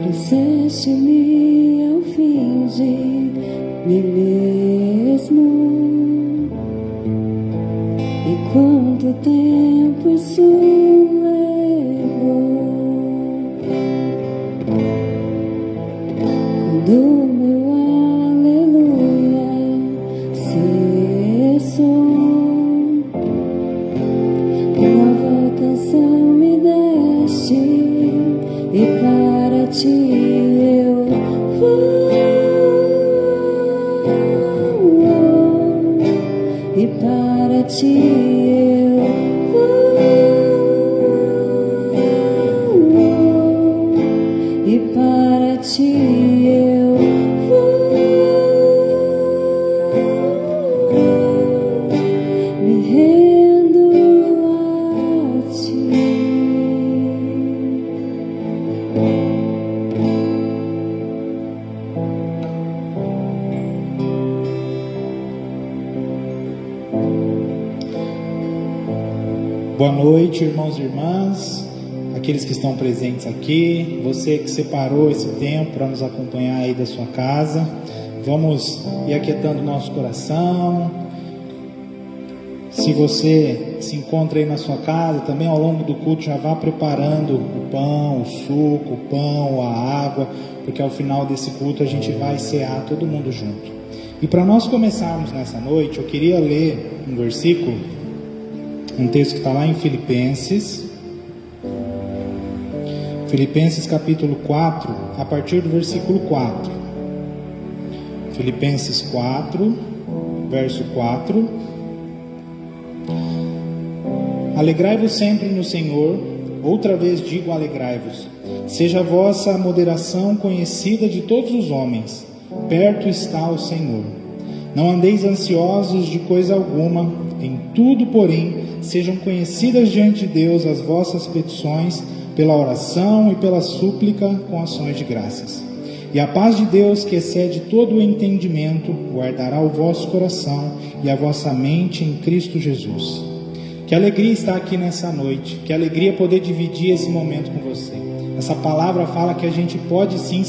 Trouxeste-me ao fim de mim mesmo. E quanto tempo isso levou? Quando o meu aleluia cessou, nova canção me deste, e para ti eu vou, e para ti eu vou, e para ti eu vou, me rendo a ti. Boa noite, irmãos e irmãs, aqueles que estão presentes aqui, você que separou esse tempo para nos acompanhar aí da sua casa. Vamos ir aquietando o nosso coração. Se você se encontra aí na sua casa, também ao longo do culto já vá preparando o pão, o suco, o pão, a água, porque ao final desse culto a gente vai cear todo mundo junto. E para nós começarmos nessa noite, eu queria ler um versículo, um texto que está lá em Filipenses capítulo 4, a partir do versículo 4. Filipenses 4, verso 4. Alegrai-vos sempre no Senhor, outra vez digo alegrai-vos. Seja a vossa moderação conhecida de todos os homens, perto está o Senhor. Não andeis ansiosos de coisa alguma, em tudo, porém, sejam conhecidas diante de Deus as vossas petições, pela oração e pela súplica com ações de graças. E a paz de Deus, que excede todo o entendimento, guardará o vosso coração e a vossa mente em Cristo Jesus. Que alegria estar aqui nessa noite, que alegria poder dividir esse momento com você. Essa palavra fala que a gente pode sim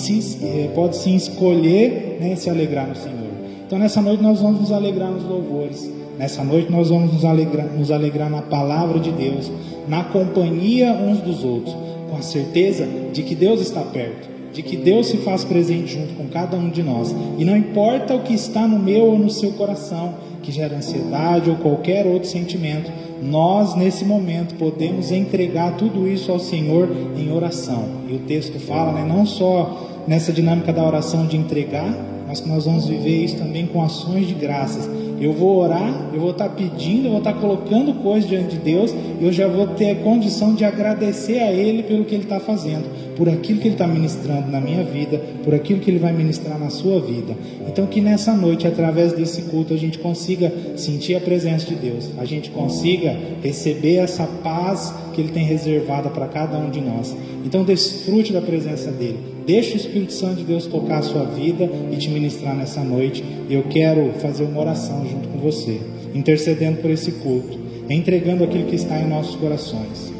escolher, né, se alegrar no Senhor. Então nessa noite nós vamos nos alegrar nos louvores. Nessa noite nós vamos nos alegrar na palavra de Deus, na companhia uns dos outros, com a certeza de que Deus está perto, de que Deus se faz presente junto com cada um de nós. E não importa o que está no meu ou no seu coração, que gera ansiedade ou qualquer outro sentimento, nós nesse momento podemos entregar tudo isso ao Senhor em oração. E o texto fala, né, não só nessa dinâmica da oração de entregar, mas que nós vamos viver isso também com ações de graças. Eu vou orar, eu vou estar pedindo, eu vou estar colocando coisas diante de Deus, eu já vou ter a condição de agradecer a Ele pelo que Ele está fazendo, por aquilo que Ele está ministrando na minha vida, por aquilo que Ele vai ministrar na sua vida. Então que nessa noite, através desse culto, a gente consiga sentir a presença de Deus, a gente consiga receber essa paz que Ele tem reservada para cada um de nós. Então desfrute da presença dEle. Deixe o Espírito Santo de Deus tocar a sua vida e te ministrar nessa noite. Eu quero fazer uma oração junto com você, intercedendo por esse culto, entregando aquilo que está em nossos corações.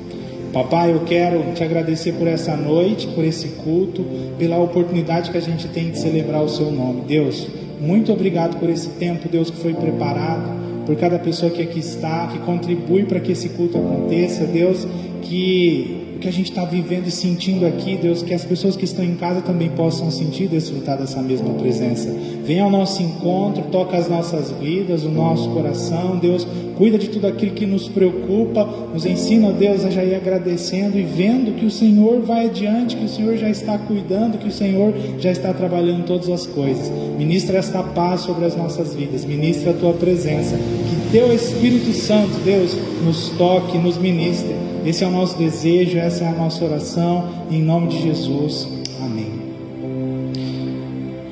Papai, eu quero te agradecer por essa noite, por esse culto, pela oportunidade que a gente tem de celebrar o seu nome. Deus, muito obrigado por esse tempo, Deus, que foi preparado, por cada pessoa que aqui está, que contribui para que esse culto aconteça. Deus, que o que a gente está vivendo e sentindo aqui, Deus, que as pessoas que estão em casa também possam sentir e desfrutar dessa mesma presença. Venha ao nosso encontro, toca as nossas vidas, o nosso coração, Deus, cuida de tudo aquilo que nos preocupa, nos ensina, Deus, a já ir agradecendo e vendo que o Senhor vai adiante, que o Senhor já está cuidando, que o Senhor já está trabalhando todas as coisas. Ministra esta paz sobre as nossas vidas, ministra a Tua presença, que Teu Espírito Santo, Deus, nos toque, nos ministre. Esse é o nosso desejo, essa é a nossa oração, em nome de Jesus, amém.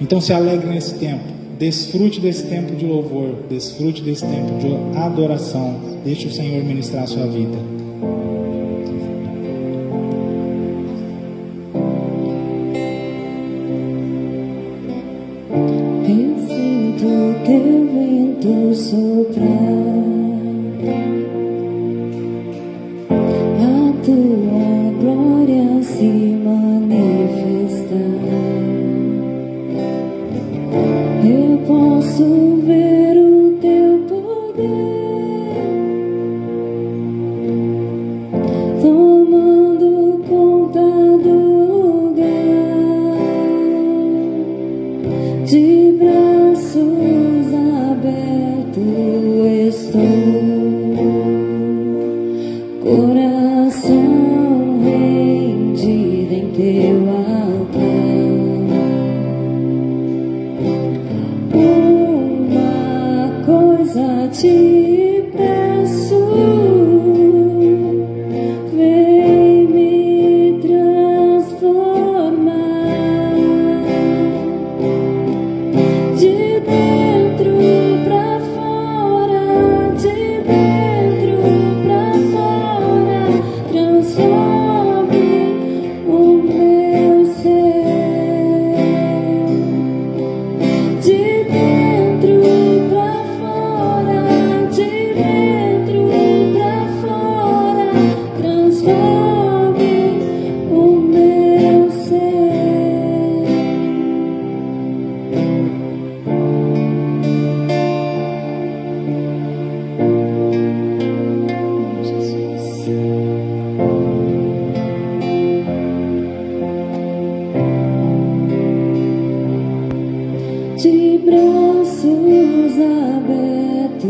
Então se alegre nesse tempo, desfrute desse tempo de louvor, desfrute desse tempo de adoração. Deixe o Senhor ministrar a sua vida. Eu sinto teu vento soprar, a tua glória se manifestar. Eu posso ver o teu poder tomando conta do lugar. De braços abertos estou, coração rendido em teu altar. Uma coisa te peço, vem me transformar. De dentro pra fora, de dentro pra fora, transforme o meu ser. De dentro pra fora, de dentro pra fora, transforme o meu ser. De braços abertos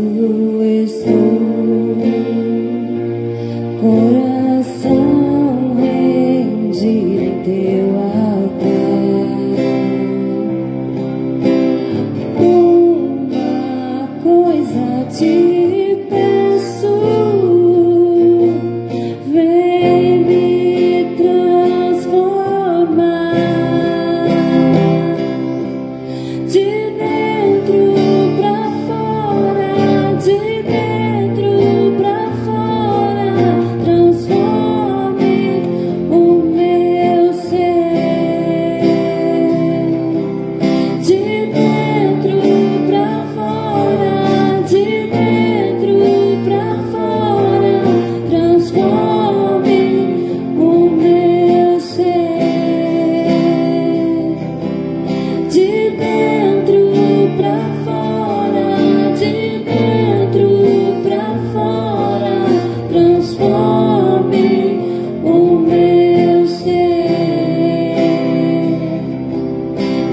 estou, coração rendido em teu altar. Uma coisa te peço, vem me transformar. De dentro pra fora, de dentro pra fora, transforme o meu ser. De dentro pra fora, de dentro pra fora, transforme o meu ser. De dentro pra fora, de dentro pra fora, transforme o meu ser.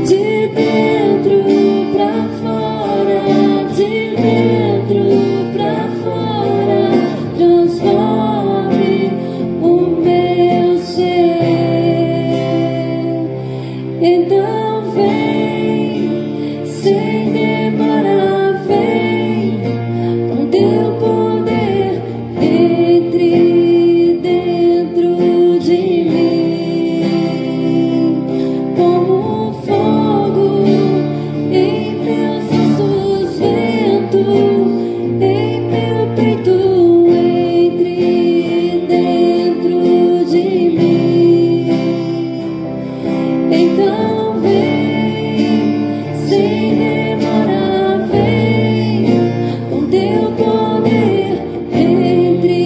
De dentro pra fora, de dentro pra fora, transforme o meu ser. Então vem, sem demora, vem, com teu poder entre dentro de mim, como fogo em meus ossos, vento em meu peito, entre dentro de mim. Então vem, sem demora, vem, com teu poder entre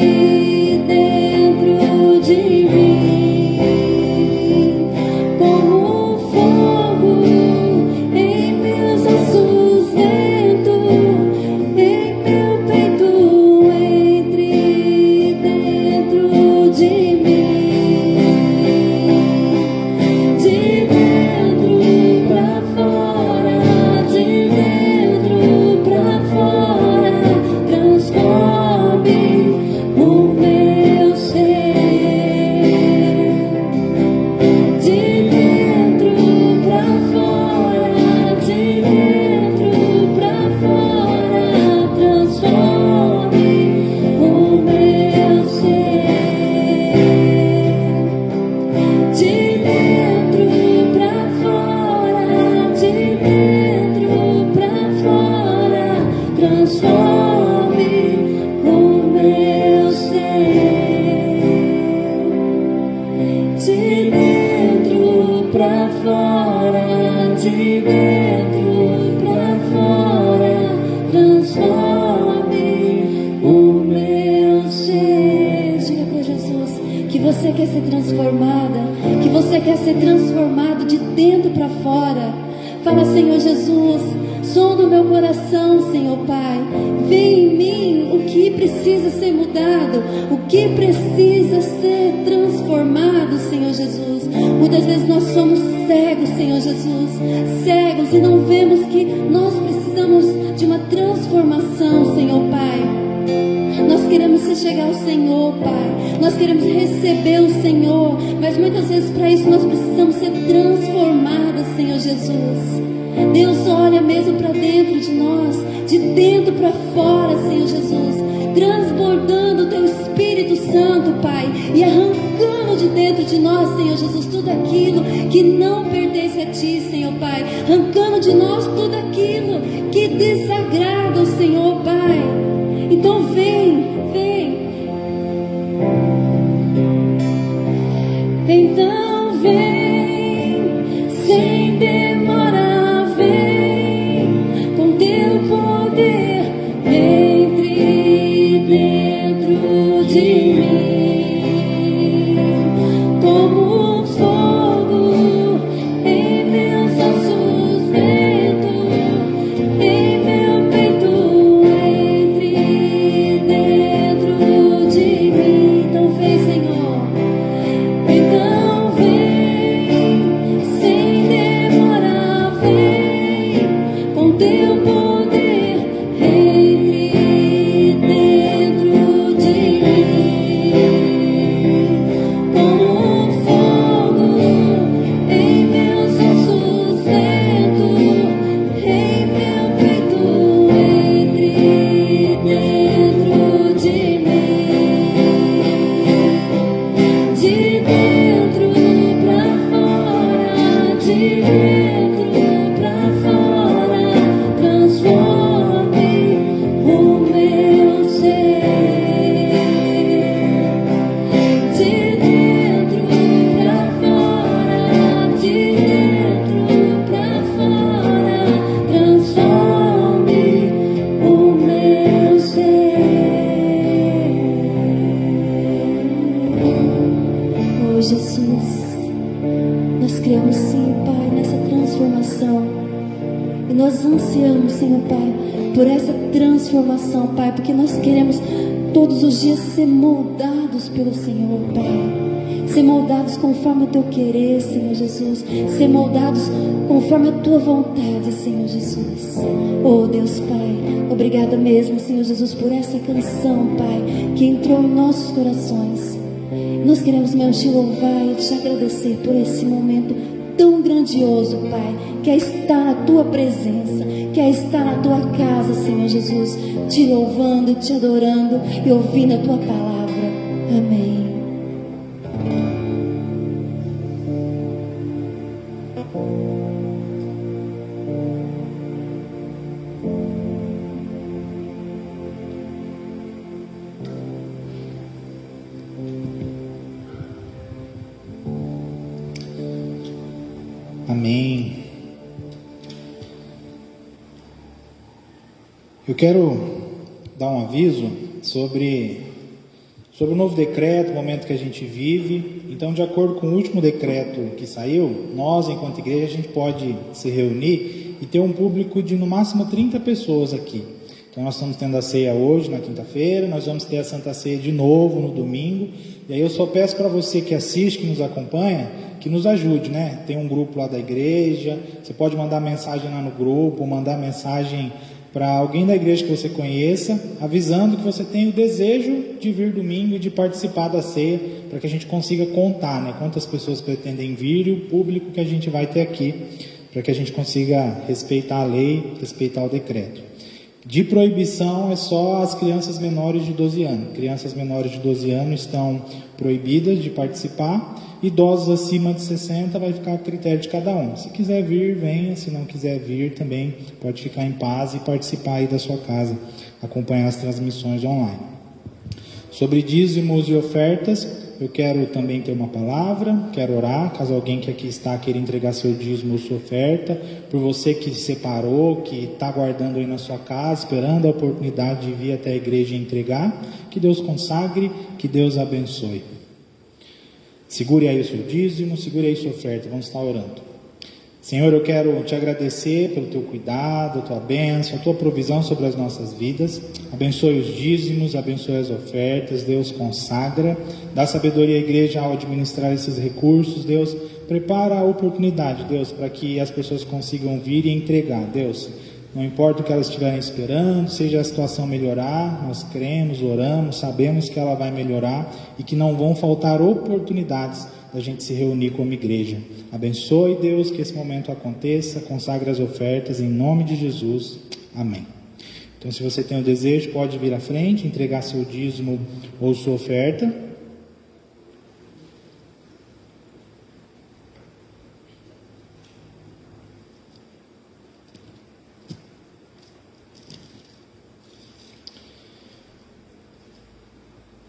dentro de mim, como fogo em meus ossos, vento em meu peito, entre dentro de mim. De dentro pra fora, de dentro pra fora, transforme o meu ser. De dentro pra fora, de dentro pra fora, transforme o meu ser. De dentro pra fora, de de dentro pra fora, transforme o meu ser. Diga com Jesus que você quer ser transformada, que você quer ser transformado de dentro para fora. Fala: Senhor Jesus, sonda o meu coração, Senhor Pai. Vê em mim o que precisa ser mudado, o que precisa ser transformado, Senhor Jesus. Muitas vezes nós somos cegos, Senhor Jesus, cegos, e não vemos que nós precisamos de uma transformação, Senhor Pai. Nós queremos se chegar ao Senhor, Pai. Nós queremos receber o Senhor, mas muitas vezes para isso nós precisamos ser transformados, Senhor Jesus. Deus olha mesmo para dentro de nós, de dentro para fora, Senhor Jesus, transbordando o Teu Espírito Santo, Pai, e arrancando de dentro de nós, Senhor Jesus, tudo aquilo que não pertence a Ti, Senhor Pai, arrancando de nós tudo aquilo que desagrada o Senhor, Pai. Então vem, vem. Então vem, sem demora, vem, com Teu poder, entre dentro de mim, como um fogo em meus ossos dentro, em meu peito, entre dentro de mim. Então vem, Senhor. Então vem, sem demora, vem, com Teu poder, entre dentro de mim, como um fogo em meus ossos dentro, em meu peito, entre dentro de mim, de dentro pra fora, de dentro pra fora, transforme o meu ser. De dentro pra fora, de dentro pra fora, transforme o meu ser. Oh Jesus, nós cremos sim, Pai, nessa transformação. E nós ansiamos, Senhor Pai, por essa transformação, Pai, porque nós queremos todos os dias ser moldados pelo Senhor, Pai. Ser moldados conforme o Teu querer, Senhor Jesus. Ser moldados conforme a Tua vontade, Senhor Jesus. Oh Deus Pai, obrigada mesmo, Senhor Jesus, por essa canção, Pai, que entrou em nossos corações. Nós queremos mesmo Te louvar e Te agradecer por esse momento tão grandioso, Pai, que é estar na Tua presença, que é estar na Tua casa, Senhor Jesus, Te louvando, Te adorando e ouvindo a Tua palavra. Amém. Amém. Eu quero dar um aviso sobre o novo decreto, o momento que a gente vive. Então, de acordo com o último decreto que saiu, nós, enquanto igreja, a gente pode se reunir e ter um público de no máximo 30 pessoas aqui. Então, nós estamos tendo a ceia hoje, na quinta-feira, nós vamos ter a Santa Ceia de novo no domingo. E aí eu só peço para você que assiste, que nos acompanha, que nos ajude, né? Tem um grupo lá da igreja, você pode mandar mensagem lá no grupo, mandar mensagem para alguém da igreja que você conheça, avisando que você tem o desejo de vir domingo e de participar da ceia, para que a gente consiga contar, né, quantas pessoas pretendem vir e o público que a gente vai ter aqui, para que a gente consiga respeitar a lei, respeitar o decreto. De proibição é só as crianças menores de 12 anos. Crianças menores de 12 anos estão proibidas de participar. Idosos acima de 60 vai ficar a critério de cada um. Se quiser vir, venha. Se não quiser vir, também pode ficar em paz e participar aí da sua casa, acompanhar as transmissões online. Sobre dízimos e ofertas, eu quero também ter uma palavra, quero orar, caso alguém que aqui está queira entregar seu dízimo ou sua oferta, por você que se separou, que está guardando aí na sua casa, esperando a oportunidade de vir até a igreja e entregar, que Deus consagre, que Deus abençoe. Segure aí o seu dízimo, segure aí sua oferta, vamos estar orando. Senhor, eu quero te agradecer pelo teu cuidado, a tua bênção, a tua provisão sobre as nossas vidas. Abençoe os dízimos, abençoe as ofertas, Deus consagra, dá sabedoria à igreja ao administrar esses recursos, Deus prepara a oportunidade, Deus, para que as pessoas consigam vir e entregar, Deus. Não importa o que elas estiverem esperando, seja a situação melhorar, nós cremos, oramos, sabemos que ela vai melhorar e que não vão faltar oportunidades da gente se reunir como igreja. Abençoe, Deus, que esse momento aconteça, consagre as ofertas em nome de Jesus. Amém. Então, se você tem o desejo, pode vir à frente, entregar seu dízimo ou sua oferta.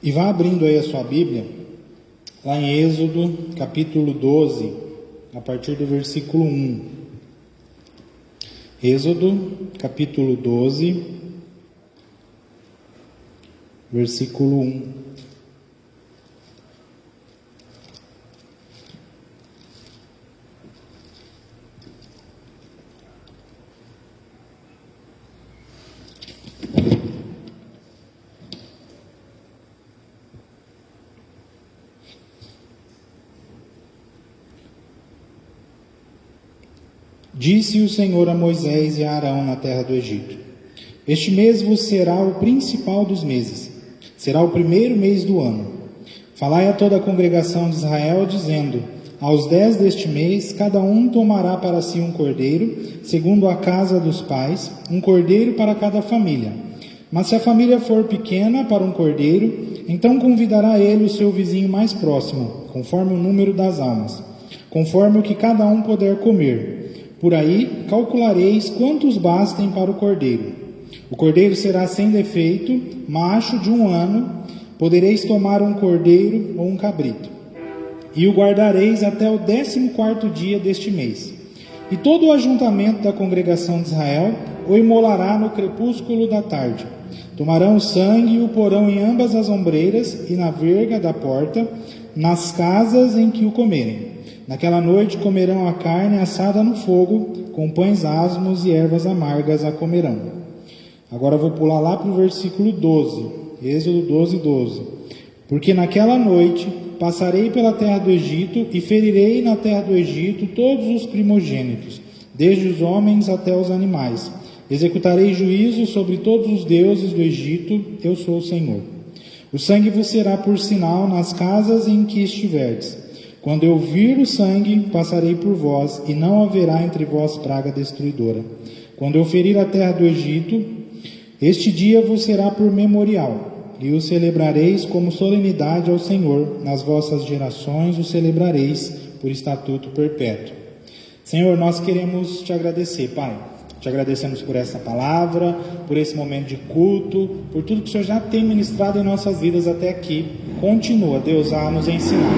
E vá abrindo aí a sua Bíblia, lá em Êxodo, capítulo 12, a partir do versículo 1. Êxodo, capítulo 12, versículo 1. Disse o Senhor a Moisés e a Arão na terra do Egito: Este mês vos será o principal dos meses, será o primeiro mês do ano. Falai a toda a congregação de Israel, dizendo: Aos 10 deste mês, cada um tomará para si um cordeiro, segundo a casa dos pais, um cordeiro para cada família. Mas se a família for pequena para um cordeiro, então convidará ele o seu vizinho mais próximo, conforme o número das almas, conforme o que cada um puder comer. Por aí calculareis quantos bastem para o cordeiro. O cordeiro será sem defeito, macho de 1 ano. Podereis tomar um cordeiro ou um cabrito. E o guardareis até o 14º dia deste mês. E todo o ajuntamento da congregação de Israel o imolará no crepúsculo da tarde. Tomarão o sangue e o porão em ambas as ombreiras e na verga da porta, nas casas em que o comerem. Naquela noite comerão a carne assada no fogo, com pães asmos e ervas amargas a comerão. Agora vou pular lá para o versículo 12, Êxodo 12, 12. Porque naquela noite passarei pela terra do Egito e ferirei na terra do Egito todos os primogênitos, desde os homens até os animais. Executarei juízo sobre todos os deuses do Egito, eu sou o Senhor. O sangue vos será por sinal nas casas em que estiverdes. Quando eu vir o sangue, passarei por vós, e não haverá entre vós praga destruidora. Quando eu ferir a terra do Egito, este dia vos será por memorial, e o celebrareis como solenidade ao Senhor. Nas vossas gerações o celebrareis por estatuto perpétuo. Senhor, nós queremos te agradecer, Pai. Te agradecemos por essa palavra, por esse momento de culto, por tudo que o Senhor já tem ministrado em nossas vidas até aqui. Continua, Deus, a nos ensinar.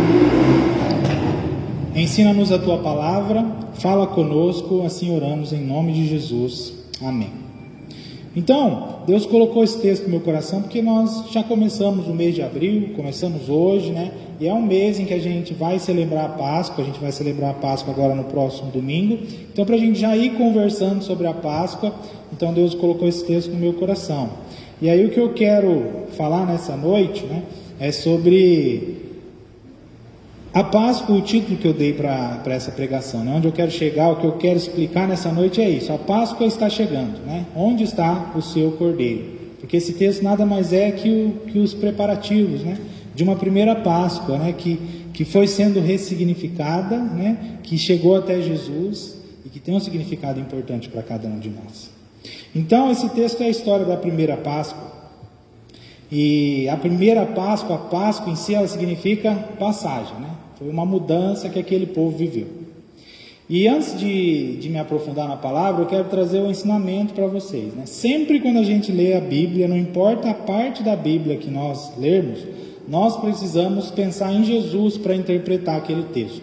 Ensina-nos a Tua palavra, fala conosco, assim oramos em nome de Jesus. Amém. Então, Deus colocou esse texto no meu coração porque nós já começamos o mês de abril, começamos hoje, né? E é um mês em que a gente vai celebrar a Páscoa, a gente vai celebrar a Páscoa agora no próximo domingo. Então, para a gente já ir conversando sobre a Páscoa, então Deus colocou esse texto no meu coração. E aí o que eu quero falar nessa noite, né, é sobre a Páscoa. O título que eu dei para essa pregação, né? Onde eu quero chegar, o que eu quero explicar nessa noite é isso: a Páscoa está chegando, né? Onde está o seu cordeiro? Porque esse texto nada mais é que os preparativos, né, de uma primeira Páscoa, né, que foi sendo ressignificada, né, que chegou até Jesus e que tem um significado importante para cada um de nós. Então esse texto é a história da primeira Páscoa. E a primeira Páscoa, a Páscoa em si, ela significa passagem, né? Foi uma mudança que aquele povo viveu. E antes de me aprofundar na palavra, eu quero trazer um ensinamento para vocês, né? Sempre quando a gente lê a Bíblia, não importa a parte da Bíblia que nós lermos, nós precisamos pensar em Jesus para interpretar aquele texto.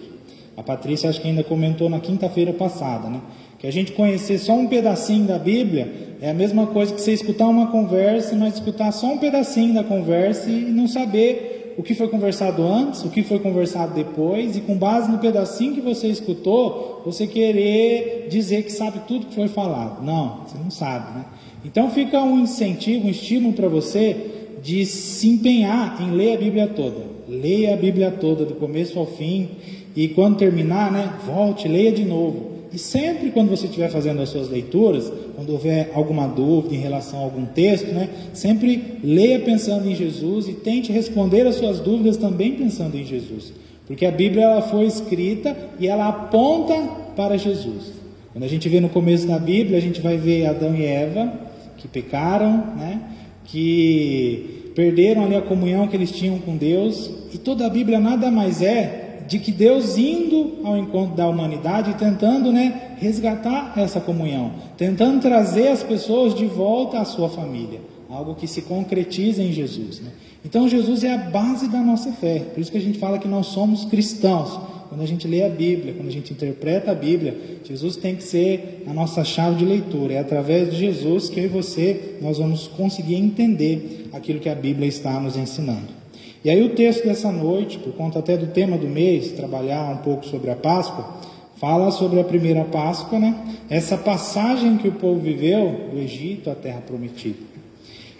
A Patrícia acho que ainda comentou na quinta-feira passada, né? Que a gente conhecer só um pedacinho da Bíblia é a mesma coisa que você escutar uma conversa, mas escutar só um pedacinho da conversa e não saber o que foi conversado antes, o que foi conversado depois, e com base no pedacinho que você escutou, você querer dizer que sabe tudo que foi falado. Não, você não sabe, né? Então fica um incentivo, um estímulo para você de se empenhar em ler a Bíblia toda. Leia a Bíblia toda, do começo ao fim, e quando terminar, né, volte, leia de novo. E sempre quando você estiver fazendo as suas leituras, quando houver alguma dúvida em relação a algum texto, né, sempre leia pensando em Jesus e tente responder as suas dúvidas também pensando em Jesus. Porque a Bíblia ela foi escrita e ela aponta para Jesus. Quando a gente vê no começo da Bíblia, a gente vai ver Adão e Eva, que pecaram, né, que perderam ali a comunhão que eles tinham com Deus. E toda a Bíblia nada mais é de que Deus indo ao encontro da humanidade e tentando, né, resgatar essa comunhão, tentando trazer as pessoas de volta à sua família, algo que se concretiza em Jesus, né? Então Jesus é a base da nossa fé, por isso que a gente fala que nós somos cristãos. Quando a gente lê a Bíblia, quando a gente interpreta a Bíblia, Jesus tem que ser a nossa chave de leitura. É através de Jesus que eu e você, nós vamos conseguir entender aquilo que a Bíblia está nos ensinando. E aí o texto dessa noite, por conta até do tema do mês, trabalhar um pouco sobre a Páscoa, fala sobre a primeira Páscoa, né? Essa passagem que o povo viveu do Egito à Terra Prometida.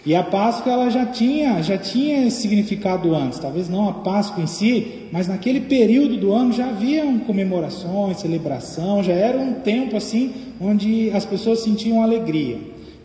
E a Páscoa ela já tinha esse significado antes, talvez não a Páscoa em si, mas naquele período do ano já haviam comemorações, celebração, já era um tempo assim onde as pessoas sentiam alegria.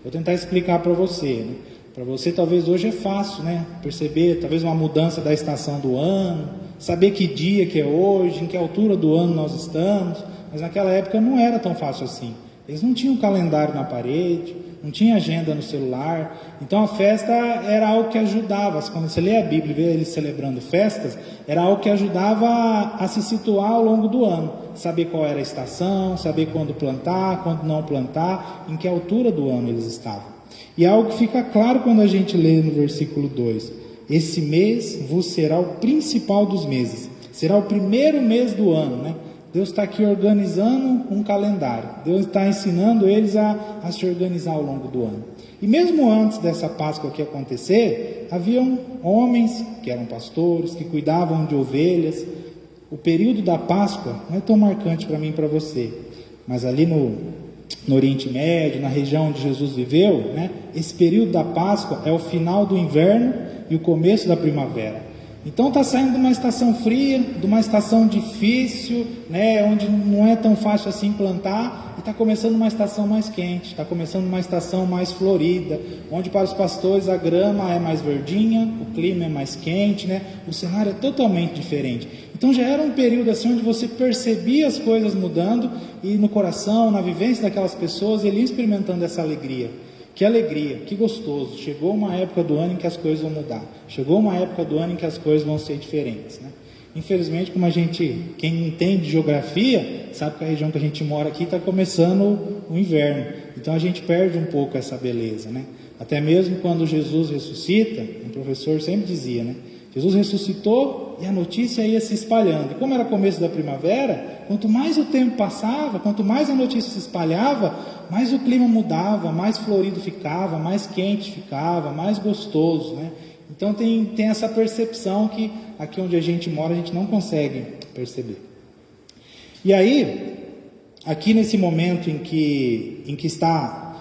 Vou tentar explicar para você, né? Para você talvez hoje é fácil, né, perceber talvez uma mudança da estação do ano, saber que dia que é hoje, em que altura do ano nós estamos, mas naquela época não era tão fácil assim. Eles não tinham calendário na parede, não tinha agenda no celular, então a festa era algo que ajudava. Quando você lê a Bíblia e vê eles celebrando festas, era algo que ajudava a se situar ao longo do ano, saber qual era a estação, saber quando plantar, quando não plantar, em que altura do ano eles estavam. E algo que fica claro quando a gente lê no versículo 2, esse mês vos será o principal dos meses, será o primeiro mês do ano, né? Deus está aqui organizando um calendário, Deus está ensinando eles a se organizar ao longo do ano. E mesmo antes dessa Páscoa aqui acontecer, haviam homens que eram pastores, que cuidavam de ovelhas. O período da Páscoa não é tão marcante para mim e para você, mas ali no Oriente Médio, na região onde Jesus viveu, né, esse período da Páscoa é o final do inverno e o começo da primavera. Então está saindo de uma estação fria, de uma estação difícil, né, onde não é tão fácil assim plantar, e está começando uma estação mais quente, está começando uma estação mais florida, onde para os pastores a grama é mais verdinha, o clima é mais quente, né, o cenário é totalmente diferente. Então já era um período assim onde você percebia as coisas mudando, e no coração, na vivência daquelas pessoas, ele ia experimentando essa alegria. Que alegria, que gostoso. Chegou uma época do ano em que as coisas vão mudar. Chegou uma época do ano em que as coisas vão ser diferentes, né? Infelizmente, como quem entende geografia, sabe que a região que a gente mora aqui está começando o inverno. Então a gente perde um pouco essa beleza, né? Até mesmo quando Jesus ressuscita, um professor sempre dizia, né? Jesus ressuscitou e a notícia ia se espalhando. E como era começo da primavera, quanto mais o tempo passava, quanto mais a notícia se espalhava, mais o clima mudava, mais florido ficava, mais quente ficava, mais gostoso, né? Então tem essa percepção que aqui onde a gente mora a gente não consegue perceber. E aí, aqui nesse momento em que está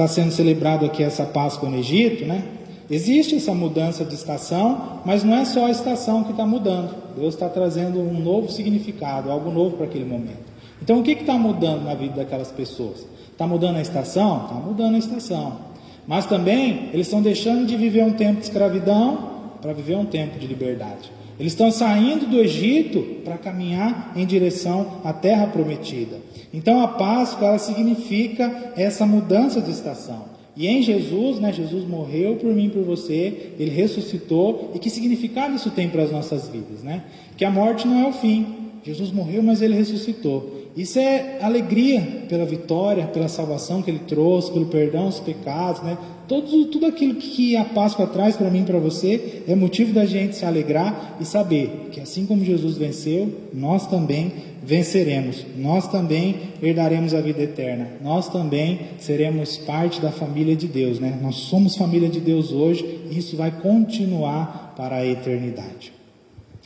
sendo celebrado aqui essa Páscoa no Egito, né? Existe essa mudança de estação, mas não é só a estação que está mudando. Deus está trazendo um novo significado, algo novo para aquele momento. Então o que está mudando na vida daquelas pessoas? Está mudando a estação? Está mudando a estação. Mas também eles estão deixando de viver um tempo de escravidão para viver um tempo de liberdade. Eles estão saindo do Egito para caminhar em direção à terra prometida. Então a Páscoa ela significa essa mudança de estação. E em Jesus, né, Jesus morreu por mim e por você, Ele ressuscitou. E que significado isso tem para as nossas vidas, né? Que a morte não é o fim. Jesus morreu, mas Ele ressuscitou. Isso é alegria pela vitória, pela salvação que Ele trouxe, pelo perdão dos pecados, né? Tudo aquilo que a Páscoa traz para mim e para você é motivo da gente se alegrar e saber que assim como Jesus venceu, nós também venceremos, nós também herdaremos a vida eterna, nós também seremos parte da família de Deus, né? Nós somos família de Deus hoje e isso vai continuar para a eternidade.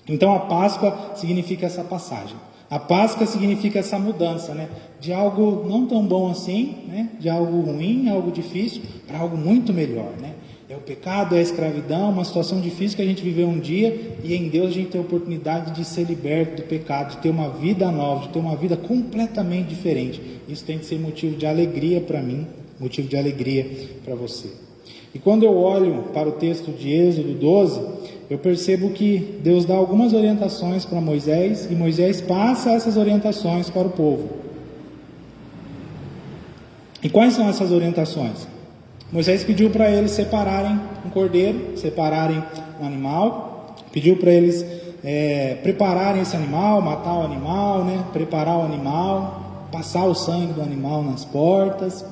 Então a Páscoa significa essa passagem. A Páscoa significa essa mudança, né? De algo não tão bom assim, né? De algo ruim, algo difícil, para algo muito melhor, né? É o pecado, é a escravidão, uma situação difícil que a gente viveu um dia, e em Deus a gente tem a oportunidade de ser liberto do pecado, de ter uma vida nova, de ter uma vida completamente diferente. Isso tem que ser motivo de alegria para mim, motivo de alegria para você. E quando eu olho para o texto de Êxodo 12, eu percebo que Deus dá algumas orientações para Moisés, e Moisés passa essas orientações para o povo. E quais são essas orientações? Moisés pediu para eles separarem um cordeiro, separarem um animal, pediu para eles prepararem esse animal, matar o animal, né? Preparar o animal, passar o sangue do animal nas portas.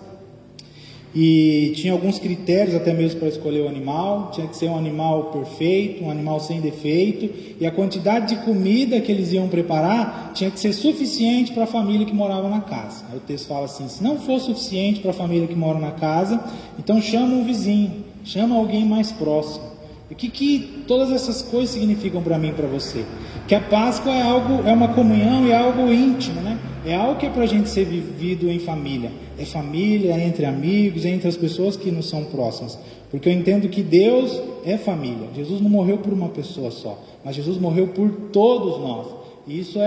E tinha alguns critérios até mesmo para escolher o animal. Tinha que ser um animal perfeito, um animal sem defeito, e a quantidade de comida que eles iam preparar tinha que ser suficiente para a família que morava na casa. Aí o texto fala assim: se não for suficiente para a família que mora na casa, então chama um vizinho, chama alguém mais próximo. E o que todas essas coisas significam para mim e para você? Que a Páscoa é uma comunhão, é algo íntimo, né? É algo que é para a gente ser vivido em família. É família, entre amigos, entre as pessoas que nos são próximas. Porque eu entendo que Deus é família. Jesus não morreu por uma pessoa só, mas Jesus morreu por todos nós. E isso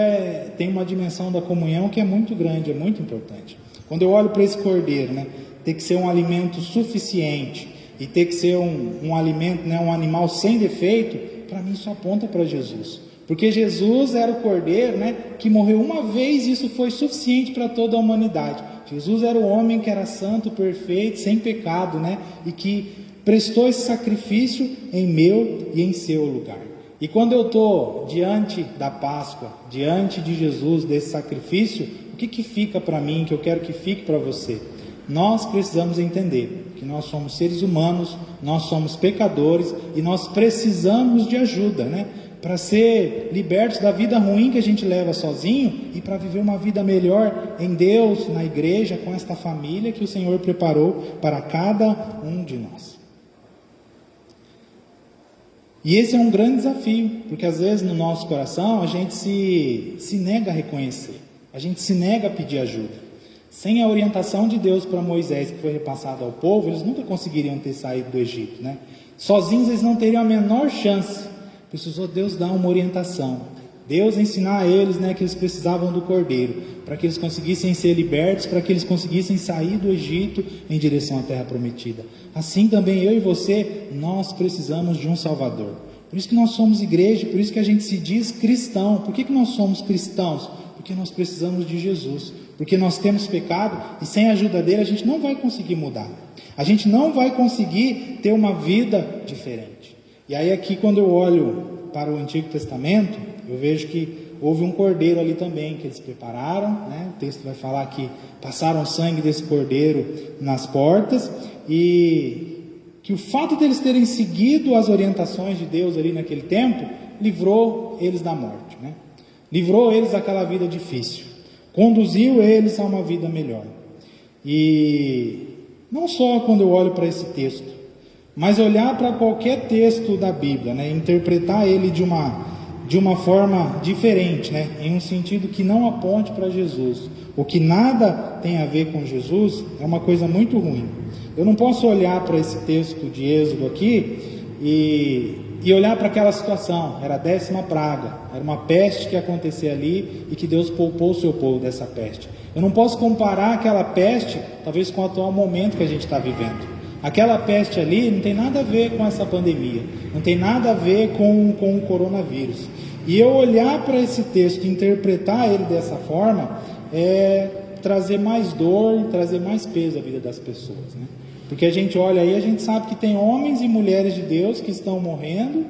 tem uma dimensão da comunhão que é muito grande, é muito importante. Quando eu olho para esse cordeiro, né, tem que ser um alimento suficiente e tem que ser um alimento, né, um animal sem defeito. Para mim isso aponta para Jesus. Porque Jesus era o cordeiro, né, que morreu uma vez e isso foi suficiente para toda a humanidade. Jesus era o homem que era santo, perfeito, sem pecado, né, e que prestou esse sacrifício em meu e em seu lugar. E quando eu estou diante da Páscoa, diante de Jesus, desse sacrifício, o que fica para mim, que eu quero que fique para você? Nós precisamos entender que nós somos seres humanos, nós somos pecadores e nós precisamos de ajuda, né? Para ser libertos da vida ruim que a gente leva sozinho e para viver uma vida melhor em Deus, na igreja, com esta família que o Senhor preparou para cada um de nós. E esse é um grande desafio, porque às vezes no nosso coração a gente se nega a reconhecer, a gente se nega a pedir ajuda. Sem a orientação de Deus para Moisés, que foi repassada ao povo, eles nunca conseguiriam ter saído do Egito, né? Sozinhos eles não teriam a menor chance. Precisou Deus dar uma orientação, Deus ensinar a eles, né, que eles precisavam do cordeiro, para que eles conseguissem ser libertos, para que eles conseguissem sair do Egito em direção à terra prometida. Assim também eu e você, nós precisamos de um Salvador. Por isso que nós somos igreja, por isso que a gente se diz cristão. Por que nós somos cristãos? Porque nós precisamos de Jesus, porque nós temos pecado e sem a ajuda dele a gente não vai conseguir mudar, a gente não vai conseguir ter uma vida diferente. E aí aqui quando eu olho para o Antigo Testamento, eu vejo que houve um cordeiro ali também que eles prepararam, né? O texto vai falar que passaram o sangue desse cordeiro nas portas, e que o fato deles terem seguido as orientações de Deus ali naquele tempo, livrou eles da morte, né? Livrou eles daquela vida difícil, conduziu eles a uma vida melhor. E não só quando eu olho para esse texto, mas olhar para qualquer texto da Bíblia, né, interpretar ele de uma forma diferente, né, em um sentido que não aponte para Jesus, ou que nada tem a ver com Jesus, é uma coisa muito ruim. Eu não posso olhar para esse texto de Êxodo aqui e olhar para aquela situação. Era a 10ª praga, era uma peste que acontecia ali e que Deus poupou o seu povo dessa peste. Eu não posso comparar aquela peste, talvez, com o atual momento que a gente está vivendo. Aquela peste ali não tem nada a ver com essa pandemia, não tem nada a ver com o coronavírus. E eu olhar para esse texto e interpretar ele dessa forma é trazer mais dor, trazer mais peso à vida das pessoas, né? Porque a gente olha aí, a gente sabe que tem homens e mulheres de Deus que estão morrendo,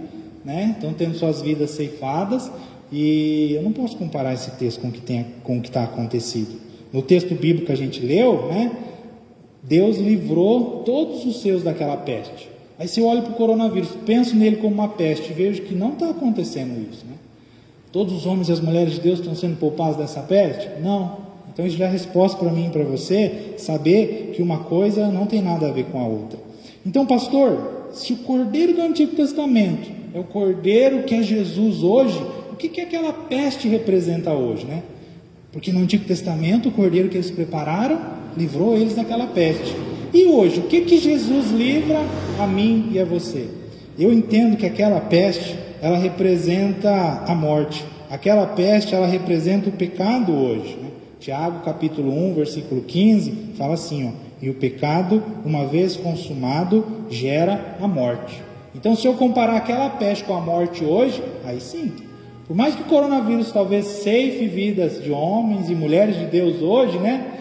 né? Estão tendo suas vidas ceifadas, E eu não posso comparar esse texto com o que está acontecido. No texto bíblico que a gente leu, né, Deus livrou todos os seus daquela peste. Aí se eu olho para o coronavírus, penso nele como uma peste, vejo que não está acontecendo isso, né? Todos os homens e as mulheres de Deus estão sendo poupados dessa peste? Não. Então isso já é resposta para mim e para você, saber que uma coisa não tem nada a ver com a outra. Então, pastor, se o cordeiro do Antigo Testamento é o cordeiro que é Jesus hoje, o que aquela peste representa hoje, né? Porque no Antigo Testamento o cordeiro que eles prepararam livrou eles daquela peste. E hoje, o que Jesus livra a mim e a você? Eu entendo que aquela peste, ela representa a morte. Aquela peste, ela representa o pecado hoje, né? Tiago capítulo 1, versículo 15, fala assim, ó: e o pecado, uma vez consumado, gera a morte. Então, se eu comparar aquela peste com a morte hoje, aí sim, por mais que o coronavírus talvez ceife vidas de homens e mulheres de Deus hoje, né?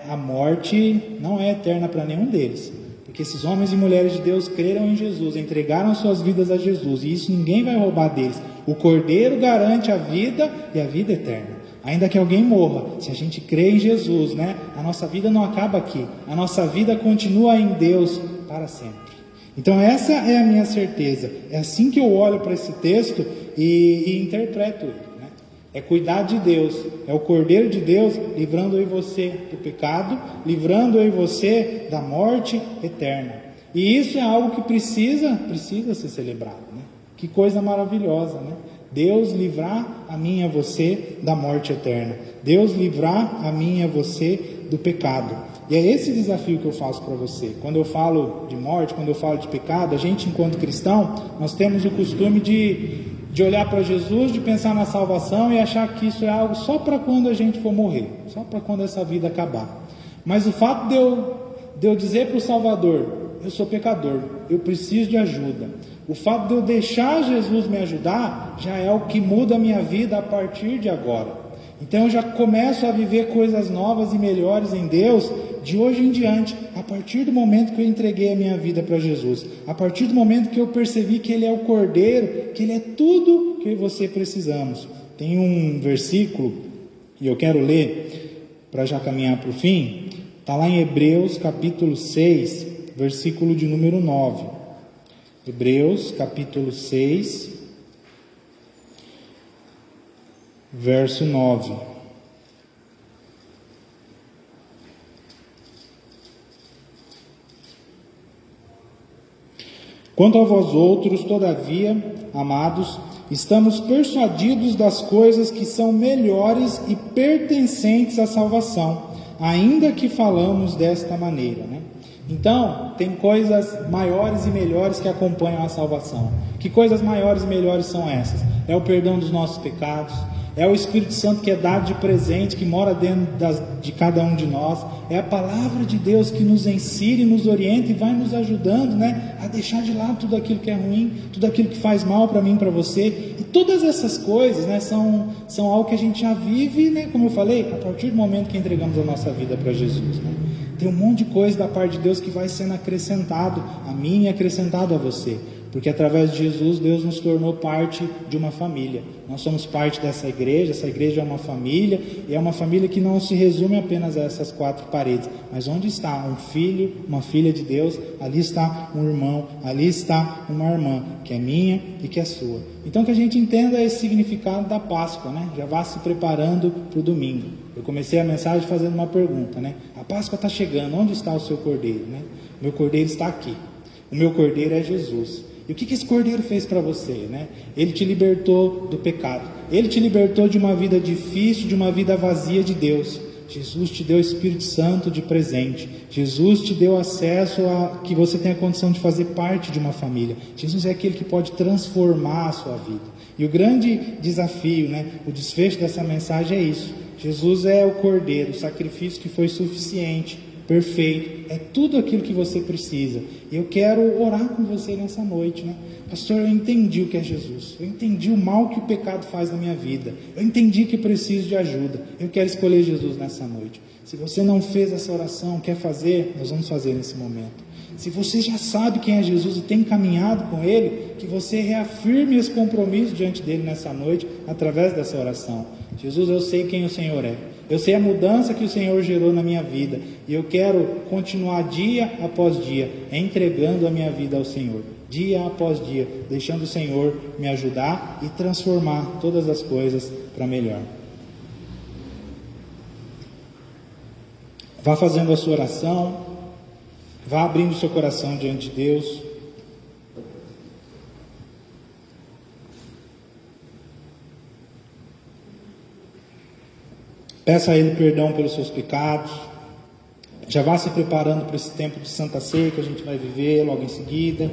A morte não é eterna para nenhum deles, porque esses homens e mulheres de Deus creram em Jesus, entregaram suas vidas a Jesus, e isso ninguém vai roubar deles. O Cordeiro garante a vida e a vida eterna. Ainda que alguém morra, se a gente crê em Jesus, né, a nossa vida não acaba aqui, a nossa vida continua em Deus para sempre. Então essa é a minha certeza. É assim que eu olho para esse texto e interpreto ele. É cuidar de Deus, é o Cordeiro de Deus livrando eu e você do pecado, livrando eu e você da morte eterna. E isso é algo que precisa ser celebrado, né? Que coisa maravilhosa, né? Deus livrar a mim e a você da morte eterna. Deus livrar a mim e a você do pecado. E é esse desafio que eu faço para você. Quando eu falo de morte, quando eu falo de pecado, a gente, enquanto cristão, nós temos o costume de olhar para Jesus, de pensar na salvação e achar que isso é algo só para quando a gente for morrer, só para quando essa vida acabar. Mas o fato de eu dizer para o Salvador, eu sou pecador, eu preciso de ajuda, o fato de eu deixar Jesus me ajudar, já é o que muda a minha vida a partir de agora. Então eu já começo a viver coisas novas e melhores em Deus, de hoje em diante, a partir do momento que eu entreguei a minha vida para Jesus, a partir do momento que eu percebi que Ele é o Cordeiro, que Ele é tudo que eu e você precisamos. Tem um versículo, e eu quero ler, para já caminhar para o fim, está lá em Hebreus capítulo 6, versículo de número 9. Hebreus capítulo 6, verso 9. Quanto a vós outros, todavia, amados, estamos persuadidos das coisas que são melhores e pertencentes à salvação, ainda que falamos desta maneira, né? Então, tem coisas maiores e melhores que acompanham a salvação. Que coisas maiores e melhores são essas? É o perdão dos nossos pecados, é o Espírito Santo que é dado de presente, que mora dentro de cada um de nós, é a palavra de Deus que nos ensina e nos orienta e vai nos ajudando, né, a deixar de lado tudo aquilo que é ruim, tudo aquilo que faz mal para mim e para você. E todas essas coisas, né, são algo que a gente já vive, né, como eu falei, a partir do momento que entregamos a nossa vida para Jesus, né? Tem um monte de coisa da parte de Deus que vai sendo acrescentado a mim e acrescentado a você. Porque através de Jesus, Deus nos tornou parte de uma família. Nós somos parte dessa igreja, essa igreja é uma família, e é uma família que não se resume apenas a essas quatro paredes. Mas onde está um filho, uma filha de Deus, ali está um irmão, ali está uma irmã, que é minha e que é sua. Então que a gente entenda esse significado da Páscoa, né? Já vá se preparando para o domingo. Eu comecei a mensagem fazendo uma pergunta, né? A Páscoa está chegando, onde está o seu cordeiro, né? Meu cordeiro está aqui. O meu cordeiro é Jesus. E o que esse Cordeiro fez para você, né? Ele te libertou do pecado. Ele te libertou de uma vida difícil, de uma vida vazia de Deus. Jesus te deu o Espírito Santo de presente. Jesus te deu acesso a que você tenha condição de fazer parte de uma família. Jesus é aquele que pode transformar a sua vida. E o grande desafio, né? O desfecho dessa mensagem é isso. Jesus é o Cordeiro, o sacrifício que foi suficiente, perfeito, é tudo aquilo que você precisa. E eu quero orar com você nessa noite, né? Pastor, eu entendi o que é Jesus, eu entendi o mal que o pecado faz na minha vida, eu entendi que preciso de ajuda, eu quero escolher Jesus nessa noite. Se você não fez essa oração, quer fazer, nós vamos fazer nesse momento. Se você já sabe quem é Jesus e tem caminhado com Ele, que você reafirme esse compromisso diante dEle nessa noite, através dessa oração. Jesus, eu sei quem o Senhor é. Eu sei a mudança que o Senhor gerou na minha vida. E eu quero continuar dia após dia, entregando a minha vida ao Senhor. Dia após dia, deixando o Senhor me ajudar e transformar todas as coisas para melhor. Vá fazendo a sua oração. Vá abrindo seu coração diante de Deus. Peça a Ele perdão pelos seus pecados. Já vá se preparando para esse tempo de Santa Ceia que a gente vai viver logo em seguida.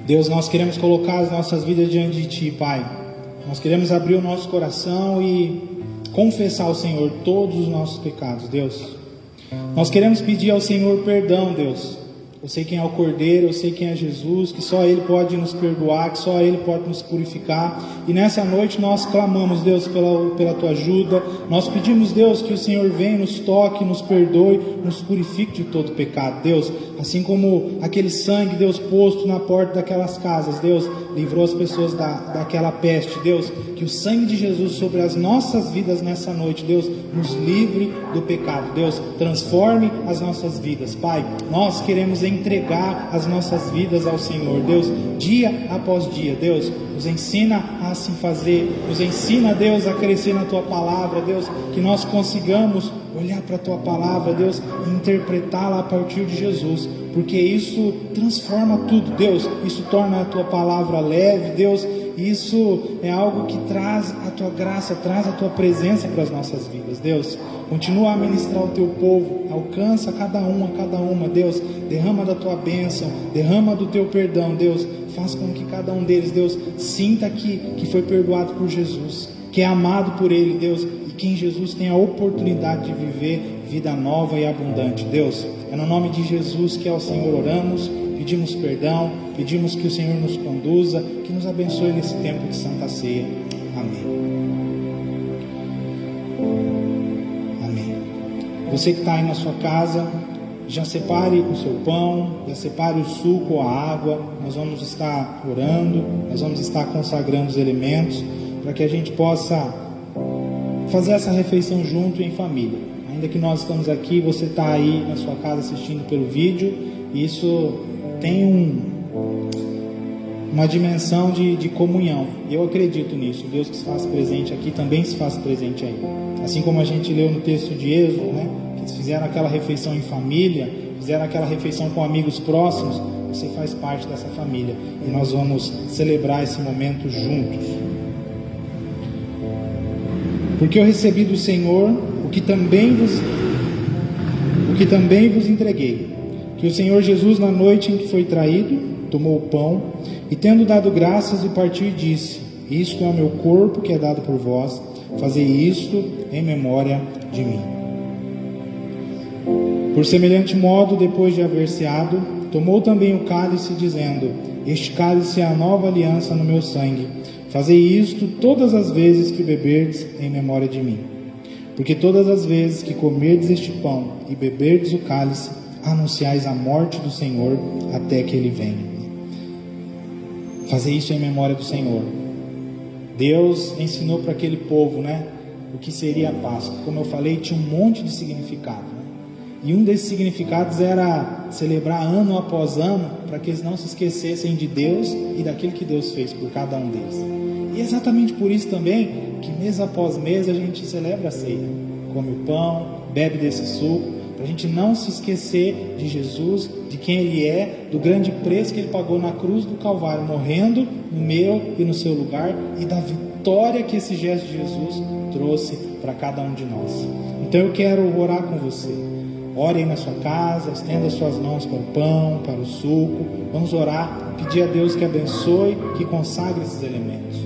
Deus, nós queremos colocar as nossas vidas diante de Ti, Pai. Nós queremos abrir o nosso coração e confessar ao Senhor todos os nossos pecados, Deus. Nós queremos pedir ao Senhor perdão, Deus. Eu sei quem é o Cordeiro, eu sei quem é Jesus, que só Ele pode nos perdoar, que só Ele pode nos purificar. E nessa noite nós clamamos, Deus, pela Tua ajuda. Nós pedimos, Deus, que o Senhor venha, nos toque, nos perdoe, nos purifique de todo pecado, Deus. Assim como aquele sangue, Deus, posto na porta daquelas casas, Deus, livrou as pessoas daquela peste, Deus. Que o sangue de Jesus sobre as nossas vidas nessa noite, Deus, nos livre do pecado, Deus. Transforme as nossas vidas, Pai. Nós queremos entregar as nossas vidas ao Senhor, Deus, dia após dia, Deus. Nos ensina a assim fazer, nos ensina, Deus, a crescer na Tua palavra, Deus, que nós consigamos olhar para a Tua palavra, Deus, e interpretá-la a partir de Jesus, porque isso transforma tudo, Deus. Isso torna a Tua palavra leve, Deus. Isso é algo que traz a Tua graça, traz a Tua presença para as nossas vidas, Deus. Continua a ministrar o Teu povo, alcança cada uma, Deus. Derrama da Tua bênção, derrama do Teu perdão, Deus. Faz com que cada um deles, Deus, sinta que foi perdoado por Jesus, que é amado por Ele, Deus, e que em Jesus tem a oportunidade de viver vida nova e abundante, Deus. É no nome de Jesus que ao Senhor oramos, pedimos perdão, pedimos que o Senhor nos conduza, que nos abençoe nesse tempo de Santa Ceia. Amém. Amém. Você que está aí na sua casa, já separe o seu pão, já separe o suco ou a água. Nós vamos estar orando, nós vamos estar consagrando os elementos, para que a gente possa fazer essa refeição junto em família. Ainda que nós estamos aqui, você está aí na sua casa assistindo pelo vídeo, isso tem uma dimensão de comunhão. E eu acredito nisso. Deus que se faz presente aqui também se faz presente aí. Assim como a gente leu no texto de Êxodo, né? Que eles fizeram aquela refeição em família, fizeram aquela refeição com amigos próximos. Você faz parte dessa família e nós vamos celebrar esse momento juntos. Porque eu recebi do Senhor o que também vos entreguei, que o Senhor Jesus, na noite em que foi traído, tomou o pão e, tendo dado graças e partiu, disse: isto é o meu corpo que é dado por vós, fazei isto em memória de mim. Por semelhante modo, depois de haver ceado, tomou também o cálice, dizendo: este cálice é a nova aliança no meu sangue, fazei isto todas as vezes que beberdes em memória de mim. Porque todas as vezes que comerdes este pão e beberdes o cálice, anunciais a morte do Senhor até que Ele venha. Fazer isso em memória do Senhor. Deus ensinou para aquele povo, né, o que seria a Páscoa. Como eu falei, tinha um monte de significado, né? E um desses significados era celebrar ano após ano, para que eles não se esquecessem de Deus e daquilo que Deus fez por cada um deles. E é exatamente por isso também que mês após mês a gente celebra a ceia, come o pão, bebe desse suco, para a gente não se esquecer de Jesus, de quem Ele é, do grande preço que Ele pagou na cruz do Calvário, morrendo no meu e no seu lugar, e da vitória que esse gesto de Jesus trouxe para cada um de nós. Então eu quero orar com você. ore aí na sua casa, estenda suas mãos para o pão, para o suco. Vamos orar, pedir a Deus que abençoe, que consagre esses elementos.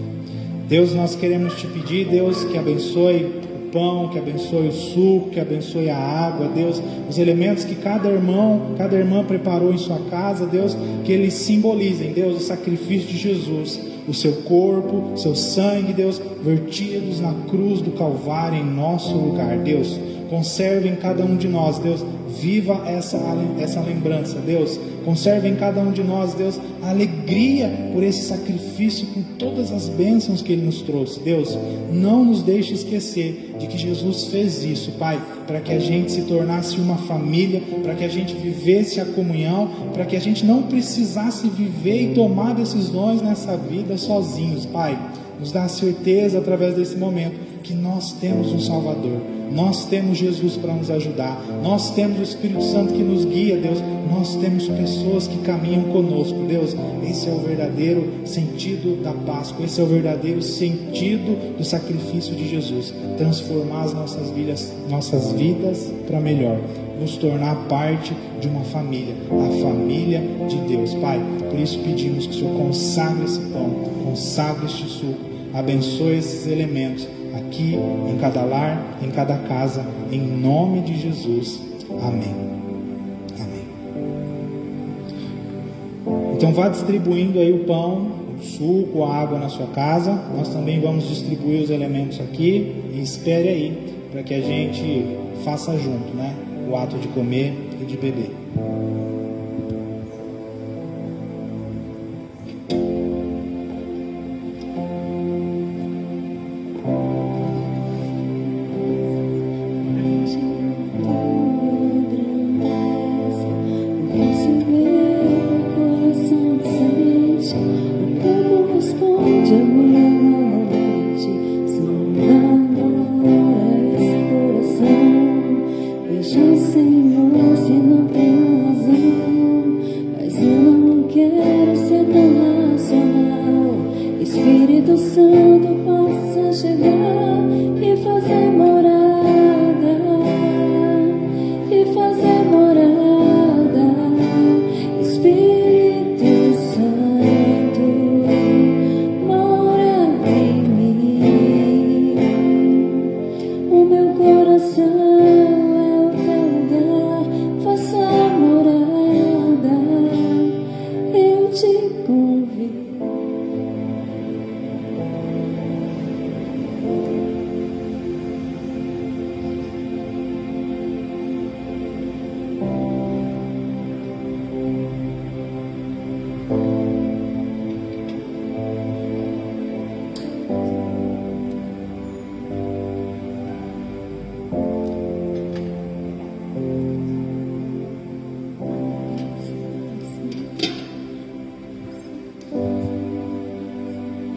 Deus, nós queremos te pedir, Deus, que abençoe o pão, que abençoe o suco, que abençoe a água, Deus, os elementos que cada irmã preparou em sua casa, Deus, que eles simbolizem, Deus, o sacrifício de Jesus, o seu corpo, seu sangue, Deus, vertidos na cruz do Calvário em nosso lugar. Deus, conserve em cada um de nós, Deus, viva essa lembrança, Deus, conserve em cada um de nós, Deus, a alegria por esse sacrifício, por todas as bênçãos que Ele nos trouxe. Deus, não nos deixe esquecer de que Jesus fez isso, Pai, para que a gente se tornasse uma família, para que a gente vivesse a comunhão, para que a gente não precisasse viver e tomar decisões nessa vida sozinhos. Pai, nos dá a certeza através desse momento que nós temos um Salvador, nós temos Jesus para nos ajudar, nós temos o Espírito Santo que nos guia, Deus, nós temos pessoas que caminham conosco, Deus. Esse é o verdadeiro sentido da Páscoa, esse é o verdadeiro sentido do sacrifício de Jesus, transformar as nossas vidas para melhor, nos tornar parte de uma família, a família de Deus. Pai, por isso pedimos que o Senhor consagre esse pão, consagre este suco, abençoe esses elementos aqui, em cada lar, em cada casa, em nome de Jesus. Amém. Amém. Então vá distribuindo aí o pão, o suco, a água na sua casa. Nós também vamos distribuir os elementos aqui e espere aí para que a gente faça junto, né? O ato de comer e de beber.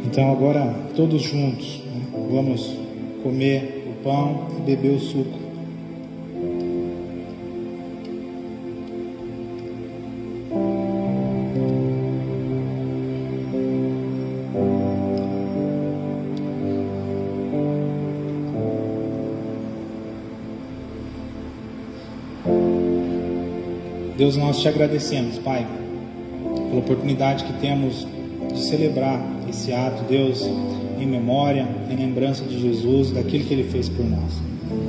Então agora todos juntos, né? Vamos comer o pão e beber o suco. Deus, nós te agradecemos, Pai, pela oportunidade que temos de celebrar esse ato, Deus, em memória, em lembrança de Jesus, daquilo que Ele fez por nós.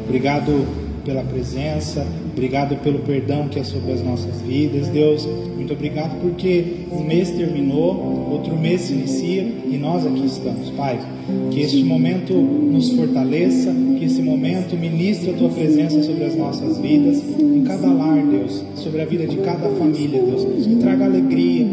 Obrigado pela presença, obrigado pelo perdão que é sobre as nossas vidas, Deus. Muito obrigado porque um mês terminou, outro mês se inicia e nós aqui estamos, Pai. Que este momento nos fortaleça, que esse momento ministre a Tua presença sobre as nossas vidas, em cada lar, Deus, sobre a vida de cada família, Deus. Que traga alegria,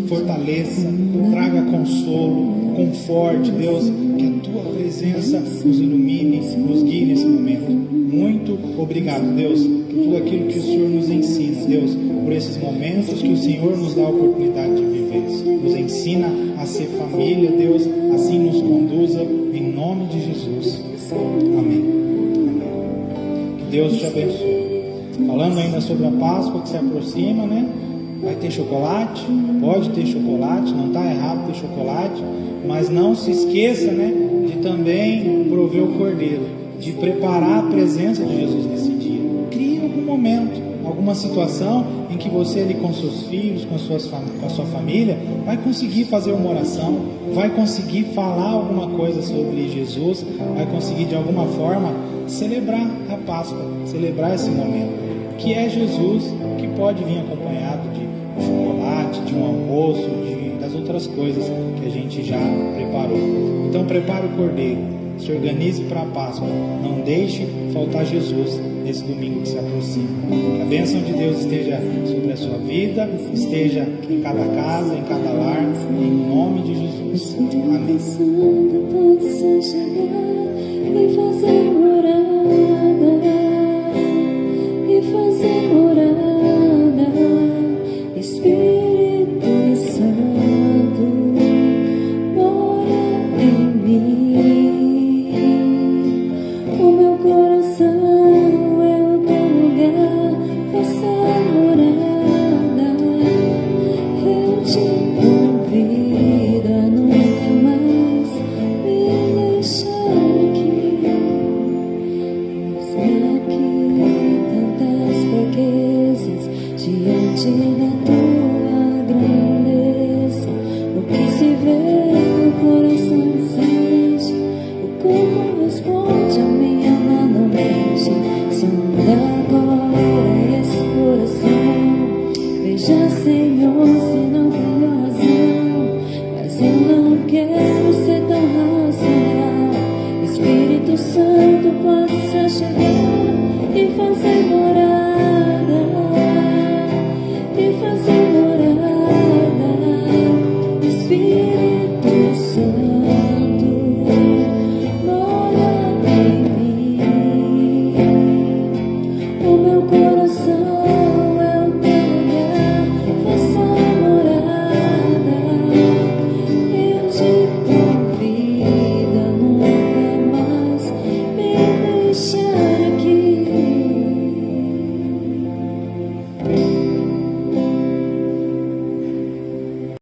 fortaleça, traga consolo, conforte, Deus, que a Tua presença nos ilumine, nos guie nesse momento. Muito obrigado, Deus, por tudo aquilo que o Senhor nos ensina, Deus, por esses momentos que o Senhor nos dá a oportunidade de viver. Nos ensina a ser família, Deus, assim nos conduza, em nome de Jesus. Amém. Amém. Que Deus te abençoe. Falando ainda sobre a Páscoa que se aproxima, né? Vai ter chocolate, pode ter chocolate, não está errado ter chocolate, mas não se esqueça, né, de também prover o cordeiro, de preparar a presença de Jesus nesse dia. Crie algum momento momento, alguma situação em que você ali com seus filhos, com a sua família, vai conseguir fazer uma oração, vai conseguir falar alguma coisa sobre Jesus, vai conseguir de alguma forma celebrar a Páscoa, celebrar esse momento, que é Jesus, que pode vir acompanhado de chocolate, de um almoço, das outras coisas que a gente já preparou. Então prepare o cordeiro, se organize para a Páscoa, não deixe faltar Jesus nesse domingo que se aproxima. Que a bênção de Deus esteja sobre a sua vida, esteja em cada casa, em cada lar, em nome de Jesus. Amém. Vem fazer morada.